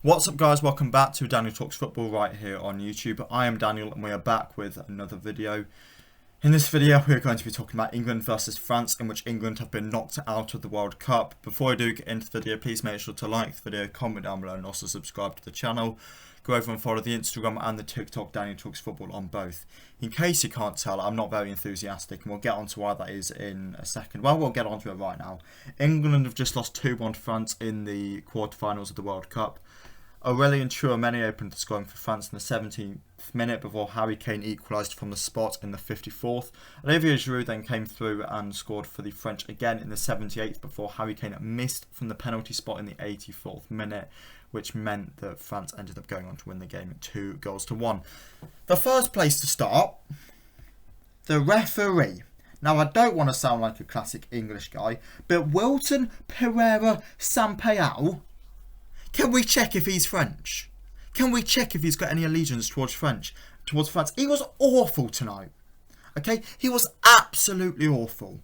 What's up guys, welcome back to Daniel Talks Football right here on YouTube. I am Daniel and we are back with another video. In this video we are going to be talking about England versus France, in which England have been knocked out of the World Cup. Before I do get into the video, please make sure to like the video, comment down below and also subscribe to the channel. Go over and follow the Instagram and the TikTok Daniel Talks Football on both. In case you can't tell, I'm not very enthusiastic and we'll get on to why that is in a second. Well, we'll get on to it right now. England have just lost 2-1 to France in the quarterfinals of the World Cup. Aurelien Tchouameni opened the scoring for France in the 17th minute before Harry Kane equalised from the spot in the 54th. Olivier Giroud then came through and scored for the French again in the 78th before Harry Kane missed from the penalty spot in the 84th minute, which meant that France ended up going on to win the game 2-1. The first place to start, the referee. Now, I don't want to sound like a classic English guy, but Wilton Pereira Sampaio, can we check if he's French? Can we check if he's got any allegiance towards France? He was awful tonight. Okay, he was absolutely awful.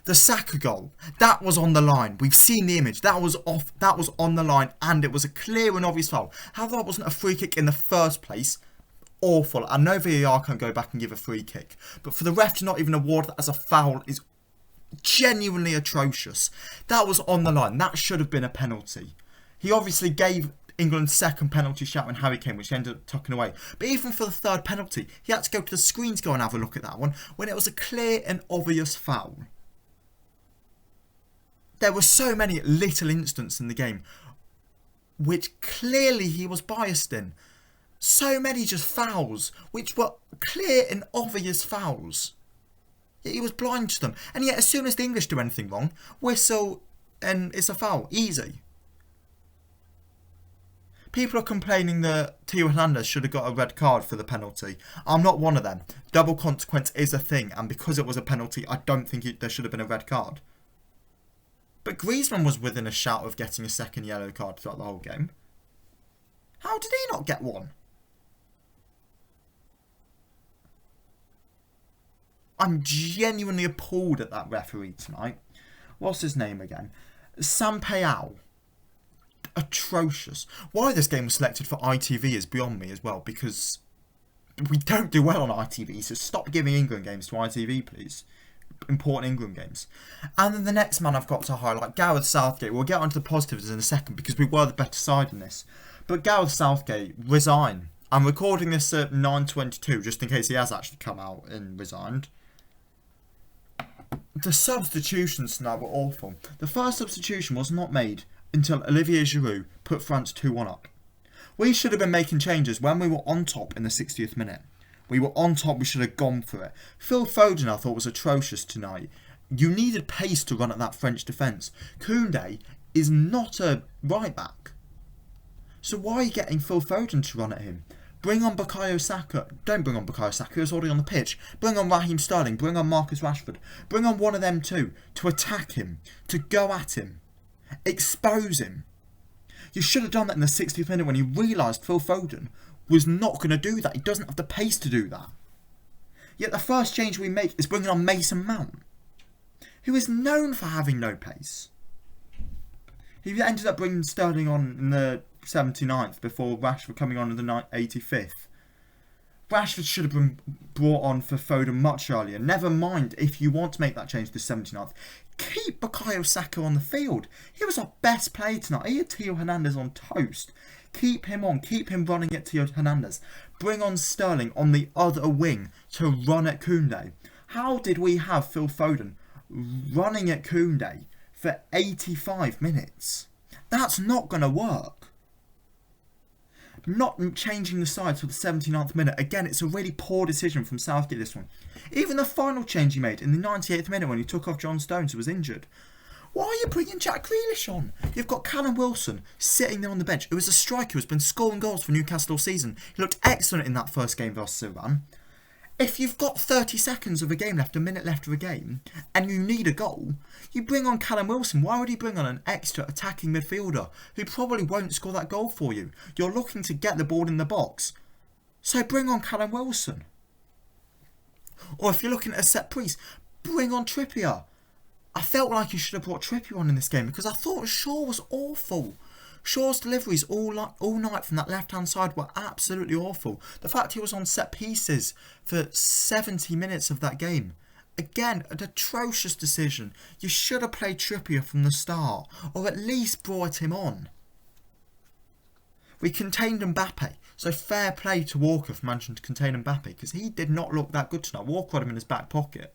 The Saka goal, that was on the line. We've seen the image. That was off. That was on the line, and it was a clear and obvious foul. How that wasn't a free kick in the first place? Awful. I know VAR can't go back and give a free kick, but for the ref to not even award that as a foul is genuinely atrocious. That was on the line. That should have been a penalty. He obviously gave England's second penalty shout when Harry Kane, which ended up tucking away. But even for the third penalty, he had to go to the screen to go and have a look at that one when it was a clear and obvious foul. There were so many little instances in the game which clearly he was biased in. So many just fouls which were clear and obvious fouls. Yet he was blind to them. And yet as soon as the English do anything wrong, whistle and it's a foul. Easy. People are complaining that Theo Hernandez should have got a red card for the penalty. I'm not one of them. Double consequence is a thing, and because it was a penalty, I don't think there should have been a red card. But Griezmann was within a shout of getting a second yellow card throughout the whole game. How did he not get one? I'm genuinely appalled at that referee tonight. What's his name again? Sampaio. Atrocious. Why this game was selected for ITV is beyond me as well, because we don't do well on ITV, so stop giving England games to ITV, please. Important England games. And then the next man I've got to highlight, Gareth Southgate. We'll get onto the positives in a second because we were the better side in this. But Gareth Southgate, resign. I'm recording this at 9:22 just in case he has actually come out and resigned. The substitutions tonight were awful. The first substitution was not made until Olivier Giroud put France 2-1 up. We should have been making changes when we were on top in the 60th minute. We were on top, we should have gone for it. Phil Foden I thought was atrocious tonight. You needed pace to run at that French defence. Conte is not a right back. So why are you getting Phil Foden to run at him? Bring on Bukayo Saka. Don't bring on Bukayo Saka, he's already on the pitch. Bring on Raheem Sterling, bring on Marcus Rashford. Bring on one of them two to attack him, to go at him. Expose him. You should have done that in the 60th minute when you realised Phil Foden was not going to do that. He doesn't have the pace to do that. Yet the first change we make is bringing on Mason Mount, who is known for having no pace. He ended up bringing Sterling on in the 79th before Rashford coming on in the 85th. Rashford should have been brought on for Foden much earlier. Never mind if you want to make that change to the 79th. Keep Bukayo Saka on the field. He was our best player tonight. He had Theo Hernandez on toast. Keep him on. Keep him running at Theo Hernandez. Bring on Sterling on the other wing to run at Koundé. How did we have Phil Foden running at Koundé for 85 minutes? That's not going to work. Not changing the side till the 79th minute. Again, it's a really poor decision from Southgate, this one. Even the final change he made in the 98th minute when he took off John Stones, who was injured. Why are you bringing Jack Grealish on? You've got Callum Wilson sitting there on the bench. It was a striker who's been scoring goals for Newcastle all season. He looked excellent in that first game versus Iran. If you've got 30 seconds of a game left, a minute left of a game, and you need a goal, you bring on Callum Wilson. Why would you bring on an extra attacking midfielder who probably won't score that goal for you? You're looking to get the ball in the box. So bring on Callum Wilson. Or if you're looking at a set piece, bring on Trippier. I felt like you should have brought Trippier on in this game because I thought Shaw was awful. Shaw's deliveries all night from that left-hand side were absolutely awful. The fact he was on set pieces for 70 minutes of that game. Again, an atrocious decision. You should have played Trippier from the start, or at least brought him on. We contained Mbappe, so fair play to Walker for managing to contain Mbappe, because he did not look that good tonight. Walker had him in his back pocket.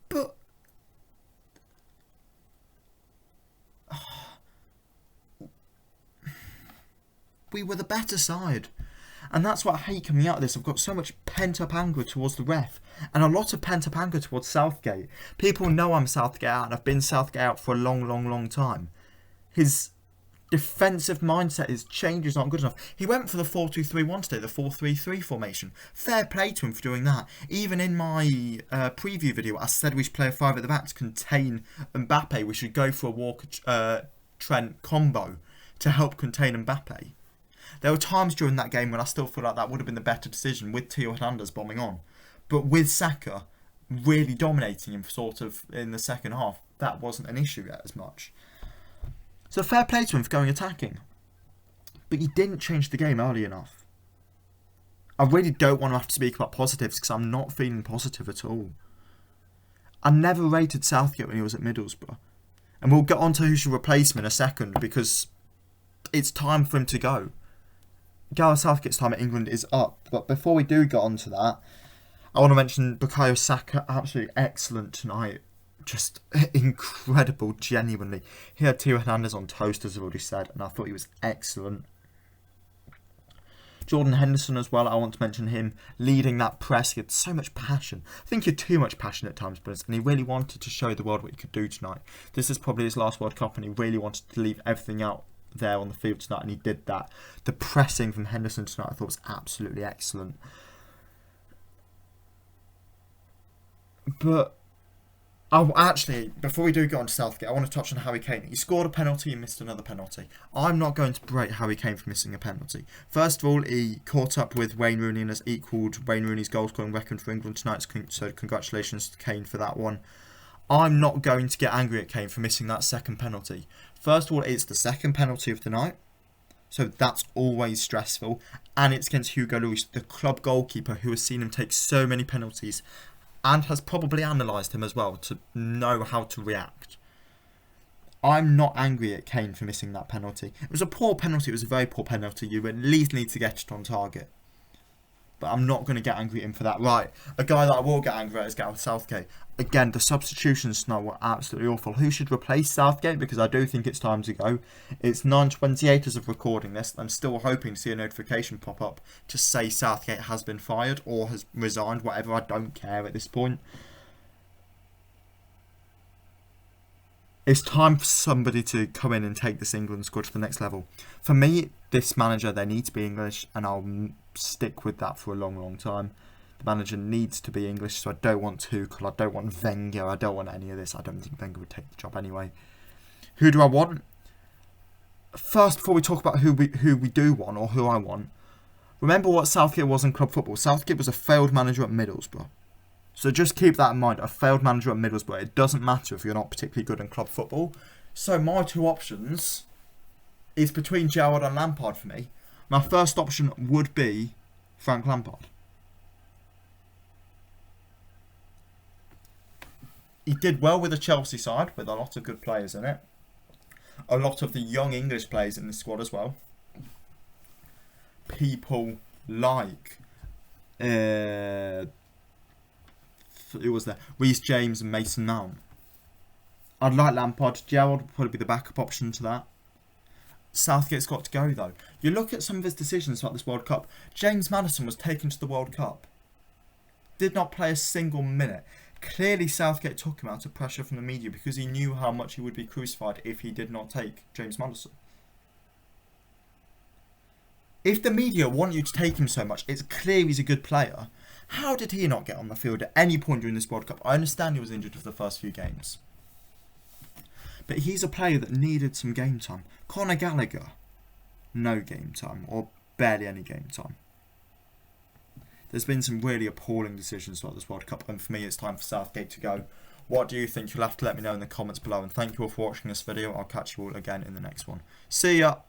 But we were the better side. And that's what I hate coming out of this. I've got so much pent-up anger towards the ref. And a lot of pent-up anger towards Southgate. People know I'm Southgate out, and I've been Southgate out for a long time. His defensive mindset, his changes aren't good enough. He went for the 4-2-3-1 today, the 4-3-3 formation. Fair play to him for doing that. Even in my preview video, I said we should play a 5 at the back to contain Mbappe. We should go for a Walker-Trent combo to help contain Mbappe. There were times during that game when I still feel like that would have been the better decision with Theo Hernandez bombing on. But with Saka really dominating him sort of in the second half, that wasn't an issue yet as much. So fair play to him for going attacking. But he didn't change the game early enough. I really don't want to have to speak about positives because I'm not feeling positive at all. I never rated Southgate when he was at Middlesbrough. And we'll get on to who should replace him in a second because it's time for him to go. Gareth Southgate's time at England is up. But before we do get on to that, I want to mention Bukayo Saka, absolutely excellent tonight. Just incredible, genuinely. He had Theo Hernandez on toast, as I've already said, and I thought he was excellent. Jordan Henderson as well, I want to mention him leading that press. He had so much passion. I think he had too much passion at times, but and he really wanted to show the world what he could do tonight. This is probably his last World Cup, and he really wanted to leave everything out there on the field tonight, and he did that. The pressing from Henderson tonight I thought was absolutely excellent. But actually, before we do go on to Southgate, I want to touch on Harry Kane. He scored a penalty and missed another penalty. I'm not going to berate Harry Kane for missing a penalty. First of all, he caught up with Wayne Rooney and has equalled Wayne Rooney's goal-scoring record for England tonight, so congratulations to Kane for that one. I'm not going to get angry at Kane for missing that second penalty. First of all, it's the second penalty of the night, so that's always stressful. And it's against Hugo Lloris, the club goalkeeper, who has seen him take so many penalties and has probably analysed him as well to know how to react. I'm not angry at Kane for missing that penalty. It was a poor penalty. It was a very poor penalty. You at least need to get it on target. But I'm not going to get angry at him for that. Right, a guy that I will get angry at is Gareth Southgate. Again, the substitutions tonight were absolutely awful. Who should replace Southgate? Because I do think it's time to go. It's 9:28 as of recording this. I'm still hoping to see a notification pop up to say Southgate has been fired or has resigned, whatever. I don't care at this point. It's time for somebody to come in and take this England squad to the next level. For me, this manager, they need to be English, and I'll stick with that for a long time. The manager needs to be English, so I don't want Tuchel, I don't want Wenger, I don't want any of this. I don't think Wenger would take the job anyway. Who do I want? First, before we talk about who we do want, or who I want, remember what Southgate was in club football. Southgate was a failed manager at Middlesbrough. So just keep that in mind, a failed manager at Middlesbrough. It doesn't matter if you're not particularly good in club football. So my two options is between Gerrard and Lampard for me. My first option would be Frank Lampard. He did well with the Chelsea side, with a lot of good players in it. A lot of the young English players in the squad as well. People like who was there? Reece James and Mason Mount. I'd like Lampard. Gerrard would probably be the backup option to that. Southgate's got to go though. You look at some of his decisions about this World Cup. James Maddison was taken to the World Cup. Did not play a single minute. Clearly Southgate took him out of pressure from the media because he knew how much he would be crucified if he did not take James Maddison. If the media want you to take him so much, it's clear he's a good player. How did he not get on the field at any point during this World Cup? I understand he was injured for the first few games. But he's a player that needed some game time. Conor Gallagher, no game time, or barely any game time. There's been some really appalling decisions throughout this World Cup, and for me it's time for Southgate to go. What do you think? You'll have to let me know in the comments below. And thank you all for watching this video. I'll catch you all again in the next one. See ya!